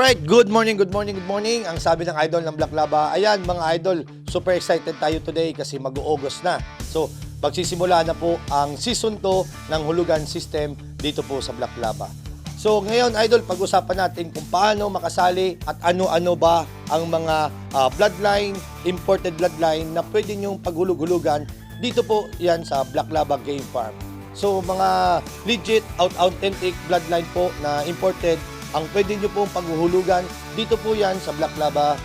Alright, good morning, good morning, good morning. Ang sabi ng idol ng Black Laba, ayan mga idol, super excited tayo today kasi mag-August na. So, magsisimula na po ang season 2 ng hulugan system dito po sa Black Laba. So, ngayon idol, pag-usapan natin kung paano makasali at ano-ano ba ang mga bloodline, imported bloodline na pwede nyong paghulug-hulugan dito po yan sa Black Laba Game Farm. So, mga legit, authentic bloodline po na imported ang pwede nyo pong paghuhulugan dito po yan sa Black Laba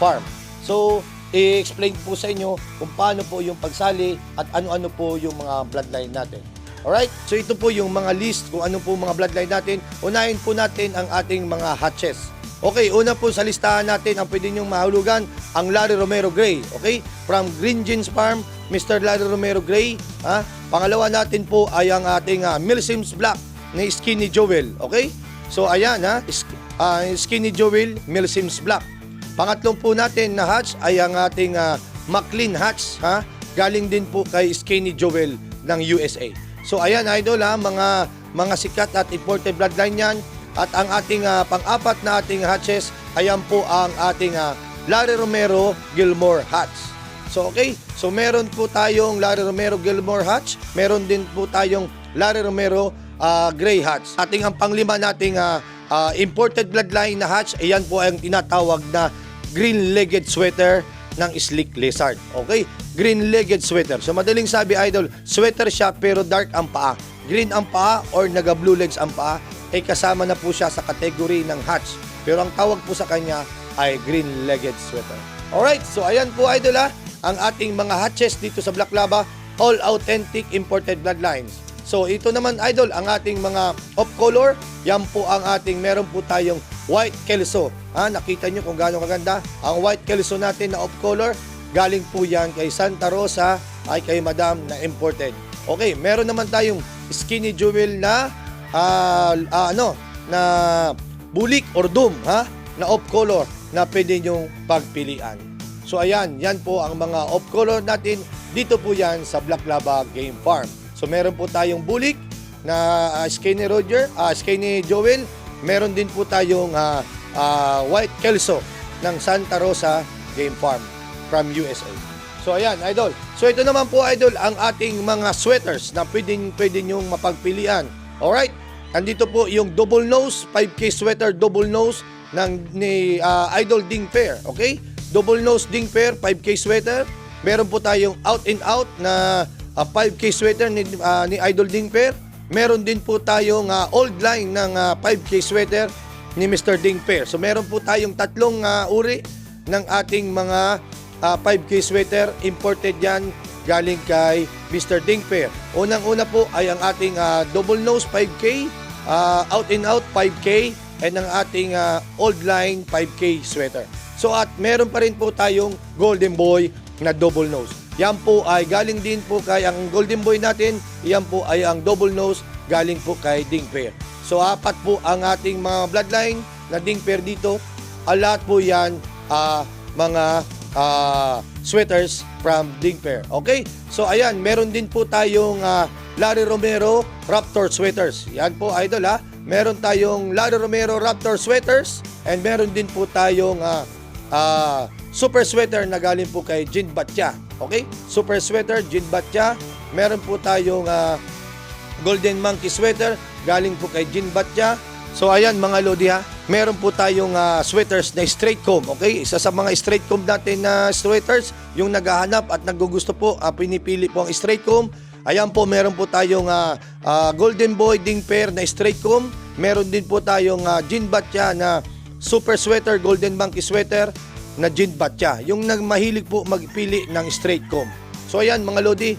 Farm. So, i-explain po sa inyo kung paano po yung pagsali at ano-ano po yung mga bloodline natin. Alright? So, ito po yung mga list kung ano po mga bloodline natin. Unahin po natin ang ating mga hatches. Okay, una po sa listahan natin ang pwede nyong mahulugan ang Larry Romero Gray. Okay? From Green Jeans Farm, Mr. Larry Romero Gray. Pangalawa natin po ay ang ating Milsims Black ni Skinny Joel. Okay? So ayan Skinny Joel, Milsims Black. Pangatlong po natin na hatch ay ang ating McLean hatch. Galing din po kay Skinny Joel ng USA. So ayan idol mga sikat at imported bloodline yan. At ang ating pang-apat na ating hatches, ayan po ang ating Larry Romero Gilmore hatch. So okay, so meron po tayong Larry Romero Gilmore hatch, meron din po tayong Larry Romero Gray hatch. Ating ang panglima nating imported bloodline na hatch, ayan po ang tinatawag na green-legged sweater ng Slick Lizard. Okay? Green-legged sweater. So madaling sabi idol, sweater siya pero dark ang paa. Green ang paa or naga-blue legs ang paa, ay kasama na po siya sa category ng hatch. Pero ang tawag po sa kanya ay green-legged sweater. Alright, so ayan po idol ang ating mga hatches dito sa Black Laba, all authentic imported bloodlines. So ito naman idol, ang ating mga off-color, yan po ang ating, meron po tayong white kelso. Nakita nyo kung gaano kaganda. Ang white kelso natin na off-color, galing po yan kay Santa Rosa, ay kay Madam na imported. Okay, meron naman tayong Skinny Jewel na na bulik or doom na off-color na pwede nyong pagpilian. So ayan, yan po ang mga off-color natin. Dito po yan sa Black Laba Game Farm. So meron po tayong bulik na Skinny Joel. Meron din po tayong white kelso ng Santa Rosa Game Farm from USA. So ayan, idol. So ito naman po idol ang ating mga sweaters na pwede nyong mapagpilian. Alright? Andito po yung double nose, 5K sweater double nose ni Idol Ding Fair. Okay? Double nose Ding Fair, 5K sweater. Meron po tayong out and out na 5K sweater ni Idol Ding Fair. Meron din po tayong old line ng 5K sweater ni Mr. Ding Fair. So meron po tayong tatlong uri ng ating mga 5K sweater. Imported yan galing kay Mr. Ding Fair. Unang-una po ay ang ating double nose 5K, out and out 5K, and ang ating old line 5K sweater. So at meron pa rin po tayong Golden Boy na double nose. Yan po ay galing din po kay ang Golden Boy natin, yan po ay ang double nose galing po kay Ding Fair. So apat po ang ating mga bloodline na Ding Fair dito. Lahat po yan mga sweaters from Ding Fair. Okay? So ayan, meron din po tayong Larry Romero Raptor sweaters. Yan po idol Meron tayong Larry Romero Raptor sweaters and meron din po tayong super sweater na galing po kay Jin Batya. Okay? Super sweater, Jin Batya. Meron po tayong Golden Monkey sweater galing po kay Jin Batya. So ayan mga lodi meron po tayong sweaters na straight comb. Okay? Isa sa mga straight comb natin na sweaters, yung naghahanap at nagugusto po, pinipili po ang straight comb. Ayan po, meron po tayong Golden Boy Ding Fair na straight comb. Meron din po tayong Jin Batya na super sweater, Golden Monkey sweater na Jin Batya. Yung nagmahilig po magpili ng straight comb. So ayan mga lodi,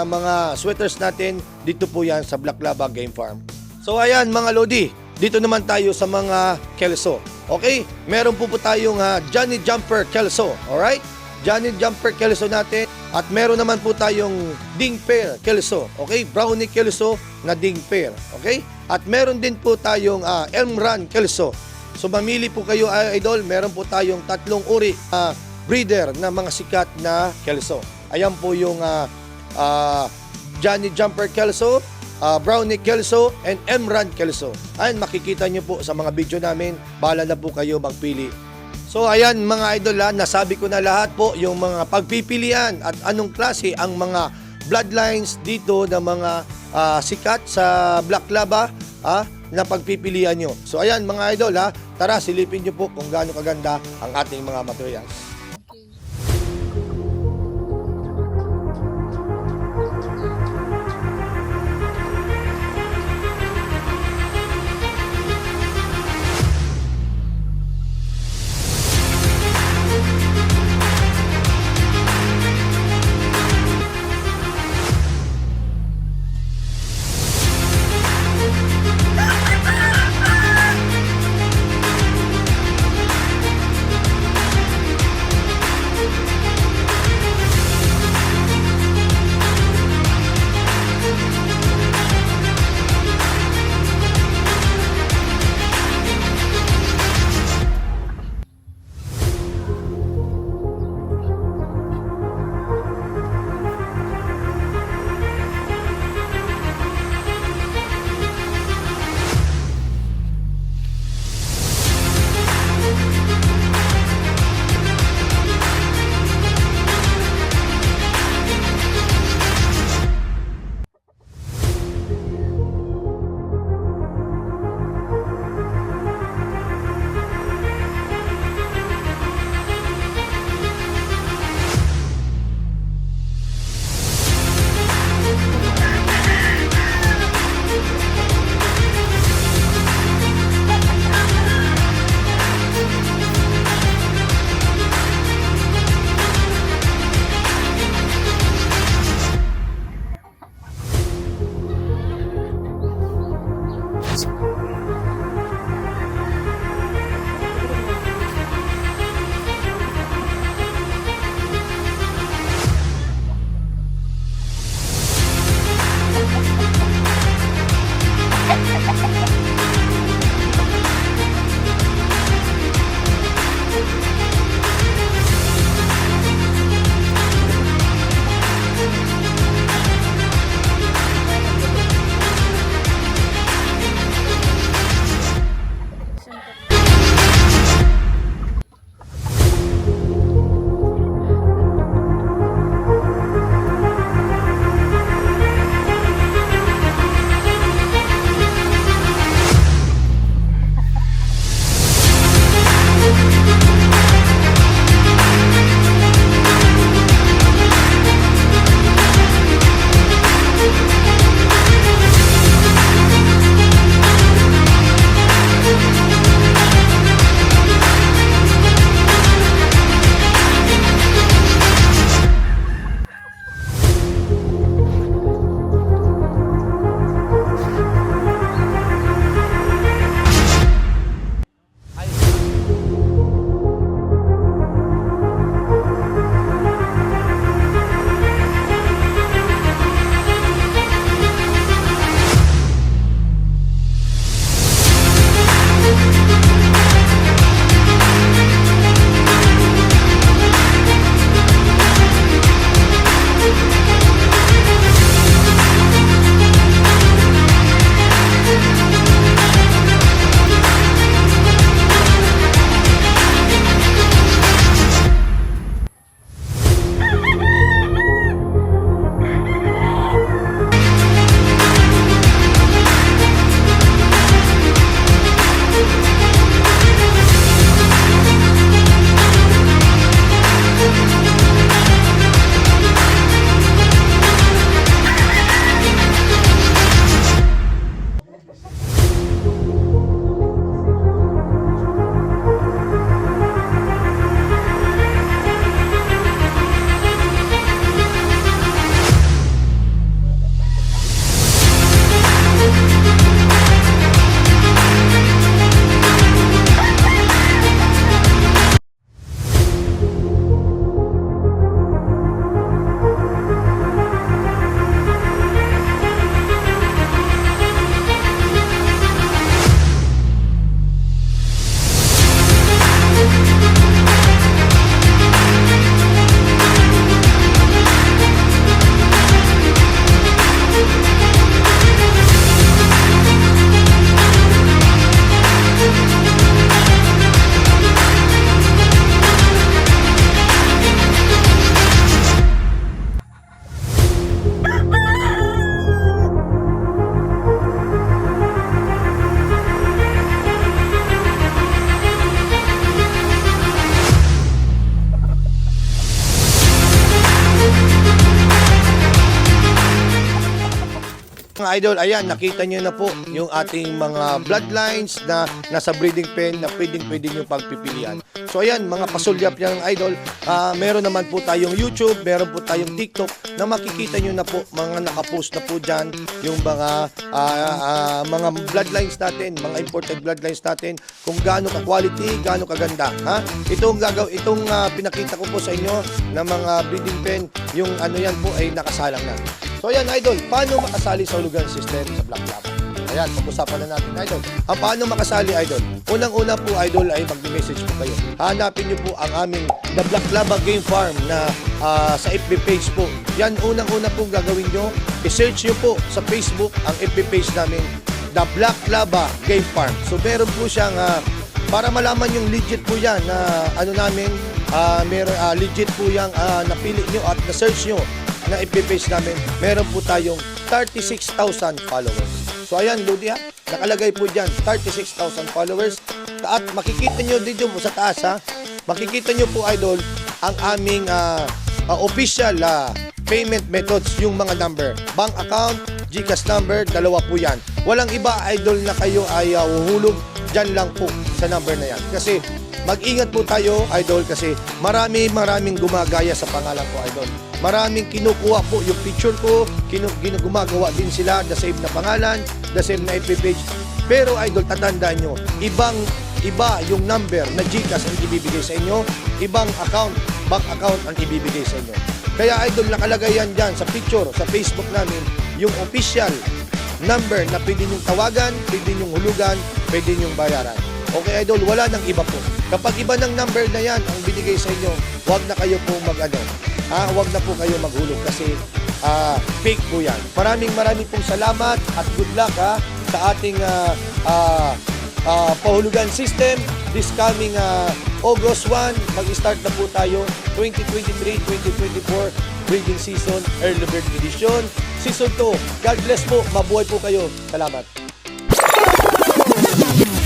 mga sweaters natin, dito po yan sa Black Laba Game Farm. So ayan mga lodi, dito naman tayo sa mga kelso. Okay? Meron po tayong Johnny Jumper kelso. Alright? Johnny Jumper kelso natin. At meron naman po tayong Ding Fair kelso. Okay? Brownie kelso na Ding Fair. Okay? At meron din po tayong Elm Run kelso. So mamili po kayo idol. Meron po tayong tatlong uri breeder na mga sikat na kelso. Ayan po yung Johnny Jumper kelso. Brownie Kelso, and Emran Kelso. Ayan, makikita nyo po sa mga video namin. Bahala na po kayo magpili. So ayan mga idol, nasabi ko na lahat po yung mga pagpipilian at anong klase ang mga bloodlines dito ng mga sikat sa Black Lab na pagpipilian nyo. So ayan mga idol, tara silipin nyo po kung gaano kaganda ang ating mga materials. idol, ayan, nakita nyo na po yung ating mga bloodlines na nasa breeding pen na pwedeng nyo pagpipilian. So ayan, mga pasulyap yan idol, meron naman po tayong YouTube, meron po tayong TikTok na makikita nyo na po, mga nakapost na po dyan yung mga bloodlines natin, mga imported bloodlines natin, kung gaano ka-quality, gaano kaganda. Ha? Itong pinakita ko po sa inyo na mga breeding pen, yung ano yan po ay nakasalang na. So ayan idol, paano makasali sa hulugan system sa Black Lab? Ayan, pag-usapan na natin idol. Paano makasali idol? Unang-una po idol ay mag-message po kayo. Hanapin nyo po ang aming The Black Laba Game Farm na sa FB page po. Yan, unang-una po gagawin nyo. I-search nyo po sa Facebook ang FB page namin, The Black Laba Game Farm. So meron po siyang, para malaman yung legit po yan na ano namin, legit po yung napili nyo at na-search nyo na FB page namin, meron po tayong 36,000 followers. So ayan, Lodi ha, nakalagay po dyan, 36,000 followers. At makikita nyo dito po sa taas ha, makikita nyo po idol, ang aming official payment methods, yung mga number. Bank account, GCash number, dalawa po yan. Walang iba idol na kayo ay uhulog, dyan lang po sa number na yan. Kasi mag-ingat po tayo idol kasi maraming gumagaya sa pangalan ko idol. Maraming kinukuha po yung picture ko, gumagawa din sila, the same na pangalan, the same na FB page. Pero idol, tatandaan nyo, iba yung number na GCash ang ibibigay sa inyo, ibang account, bank account ang ibibigay sa inyo. Kaya idol, nakalagay yan dyan sa picture, sa Facebook namin, yung official number na pwede nyong tawagan, pwede nyong hulugan, pwede nyong bayaran. Okay idol, wala nang iba po. Kapag iba ng number na yan ang binigay sa inyo, huwag na kayo po huwag na po kayo maghulog kasi fake po yan. Maraming pong salamat at good luck sa ating pahulugan system. This coming August 1, mag-start na po tayo 2023-2024 breeding season, early bird edition. Season 2, God bless po, mabuhay po kayo. Salamat.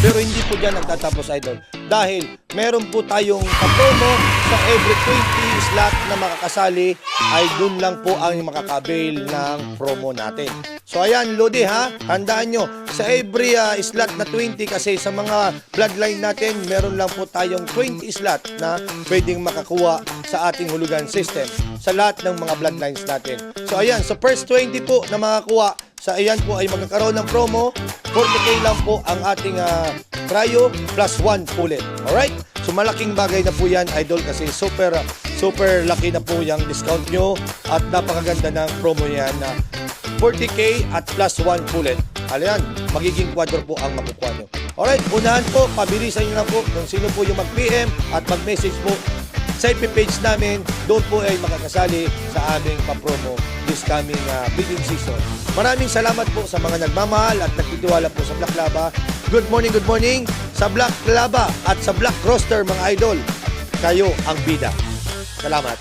Pero hindi po dyan nagtatapos idol. Dahil meron po tayong promo sa every 20 slot na makakasali ay dun lang po ang makaka-avail ng promo natin. So ayan Lodi ha, tandaan nyo, sa every slot na 20 kasi sa mga bloodline natin, meron lang po tayong 20 slot na pwedeng makakuha sa ating hulugan system sa lahat ng mga bloodlines natin. So ayan, sa first 20 po na makakuha, sa ayan po ay magkakaroon ng promo, 40k lang po ang ating cryo plus 1 pullet. Alright? So malaking bagay na po yan idol kasi super laki na po yung discount nyo at napakaganda ng promo yan na 40k at plus 1 pullet. Ayan, magiging quadro po ang makukuha nyo. Alright, unahan po, pabilisan nyo na po kung sino po yung mag-PM at mag-message po sa FB page namin, doon po ay makakasali sa aming papromo this coming breeding season. Maraming salamat po sa mga nagmamahal at nagtitiwala po sa Black Laba. Good morning sa Black Laba at sa Black Roster mga idol. Kayo ang bida. Salamat.